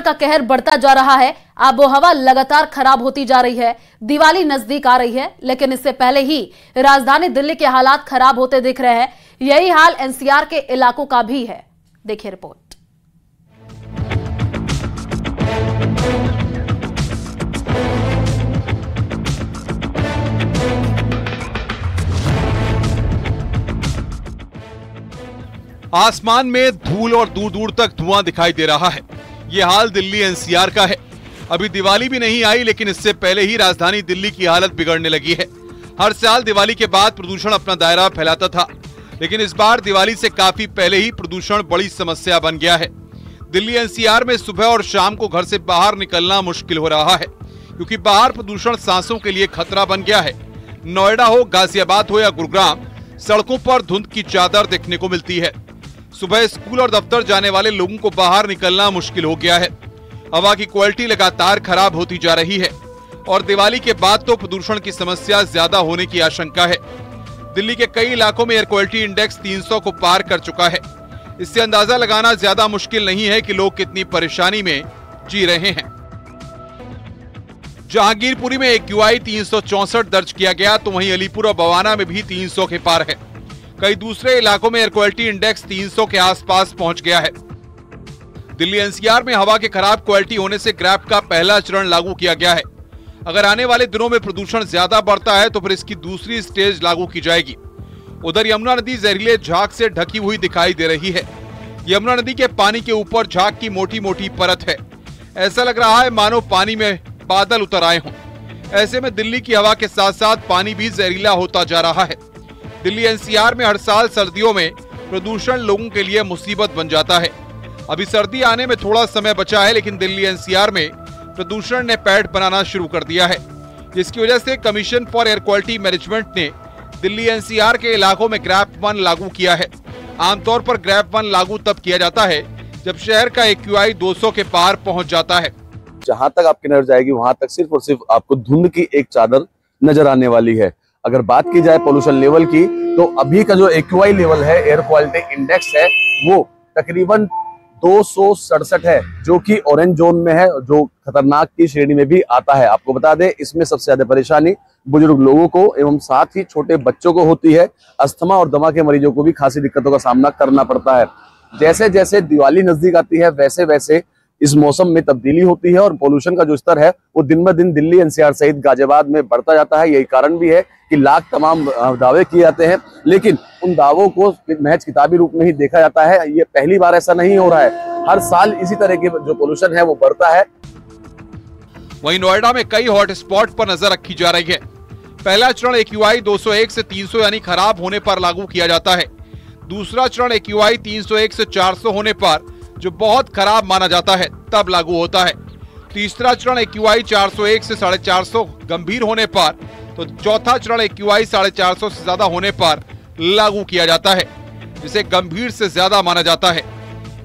का कहर बढ़ता जा रहा है। आबोहवा लगातार खराब होती जा रही है। दिवाली नजदीक आ रही है, लेकिन इससे पहले ही राजधानी दिल्ली के हालात खराब होते दिख रहे हैं। यही हाल एनसीआर के इलाकों का भी है। देखिए रिपोर्ट। आसमान में धूल और दूर दूर तक धुआं दिखाई दे रहा है। ये हाल दिल्ली एनसीआर का है। अभी दिवाली भी नहीं आई, लेकिन इससे पहले ही राजधानी दिल्ली की हालत बिगड़ने लगी है। हर साल दिवाली के बाद प्रदूषण अपना दायरा फैलाता था, लेकिन इस बार दिवाली से काफी पहले ही प्रदूषण बड़ी समस्या बन गया है। दिल्ली एनसीआर में सुबह और शाम को घर से बाहर निकलना मुश्किल हो रहा है, क्योंकि बाहर प्रदूषण सांसों के लिए खतरा बन गया है। नोएडा हो, गाजियाबाद हो या गुरुग्राम, सड़कों पर धुंध की चादर देखने को मिलती है। सुबह स्कूल और दफ्तर जाने वाले लोगों को बाहर निकलना मुश्किल हो गया है। हवा की क्वालिटी लगातार खराब होती जा रही है और दिवाली के बाद तो प्रदूषण की समस्या ज्यादा होने की आशंका है। दिल्ली के कई इलाकों में एयर क्वालिटी इंडेक्स 300 को पार कर चुका है। इससे अंदाजा लगाना ज्यादा मुश्किल नहीं है कि लोग कितनी परेशानी में जी रहे हैं। जहांगीरपुरी में AQI 364 दर्ज किया गया, तो वहीं अलीपुर और बवाना में भी 300 के पार है। कई दूसरे इलाकों में एयर क्वालिटी इंडेक्स 300 के आसपास पहुंच गया है। दिल्ली एनसीआर में हवा के खराब क्वालिटी होने से ग्रैप का पहला चरण लागू किया गया है। अगर आने वाले दिनों में प्रदूषण ज्यादा बढ़ता है तो फिर इसकी दूसरी स्टेज लागू की जाएगी। उधर यमुना नदी जहरीले झाग से ढकी हुई दिखाई दे रही है। यमुना नदी के पानी के ऊपर झाग की मोटी मोटी परत है। ऐसा लग रहा है मानो पानी में बादल उतर आए हों। ऐसे में दिल्ली की हवा के साथ साथ पानी भी जहरीला होता जा रहा है। दिल्ली एनसीआर में हर साल सर्दियों में प्रदूषण लोगों के लिए मुसीबत बन जाता है। अभी सर्दी आने में थोड़ा समय बचा है, लेकिन दिल्ली एनसीआर में प्रदूषण ने पैठ बनाना शुरू कर दिया है, जिसकी वजह से commission for air quality management ने दिल्ली एनसीआर के इलाकों में ग्रैप 1 लागू किया है। आमतौर पर ग्रैप 1 लागू तब किया जाता है जब शहर का AQI 200 के पार पहुंच जाता है। जहां तक आपकी नजर जाएगी वहां तक सिर्फ और सिर्फ आपको धुंध की एक चादर नजर आने वाली है। अगर बात की जाए पोल्यूशन लेवल की, तो अभी का जो AQI लेवल है, एयर क्वालिटी इंडेक्स है, वो तकरीबन 267 है, जो कि ऑरेंज जोन में है, जो खतरनाक की श्रेणी में भी आता है। आपको बता दें, इसमें सबसे ज्यादा परेशानी बुजुर्ग लोगों को एवं साथ ही छोटे बच्चों को होती है। अस्थमा और दमा के मरीजों को भी खासी दिक्कतों का सामना करना पड़ता है। जैसे जैसे दिवाली नजदीक आती है, वैसे वैसे इस मौसम में तब्दीली होती है और पोल्यूशन का जो स्तर है वो दिन ब दिन दिल्ली एनसीआर सहित गाजियाबाद में बढ़ता जाता है। यही कारण भी है कि लाख तमाम दावे किए जाते हैं, लेकिन उन दावों को महज किताबी रूप में ही देखा जाता है। ये पहली बार ऐसा नहीं हो रहा है। हर साल इसी तरह के जो पोल्यूशन है वो बढ़ता है। वहीं नोएडा में कई हॉट स्पॉट पर नजर रखी जा रही है। पहला चरण AQI 201 से 300 यानी खराब होने पर लागू किया जाता है। दूसरा चरण AQI 301 से 400 होने पर, जो बहुत खराब माना जाता है, तब लागू होता है। तीसरा चरण AQI 401 से 450 गंभीर होने पर, तो चौथा चरण AQI 450 से ज्यादा होने पर लागू किया जाता है, जिसे गंभीर से ज्यादा माना जाता है।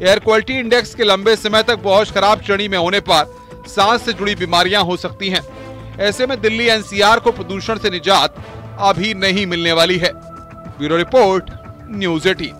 एयर क्वालिटी इंडेक्स के लंबे समय तक बहुत खराब श्रेणी में होने पर सांस से जुड़ी बीमारियां हो सकती हैं। ऐसे में दिल्ली एनसीआर को प्रदूषण से निजात अभी नहीं मिलने वाली है। Bureau report, news 18।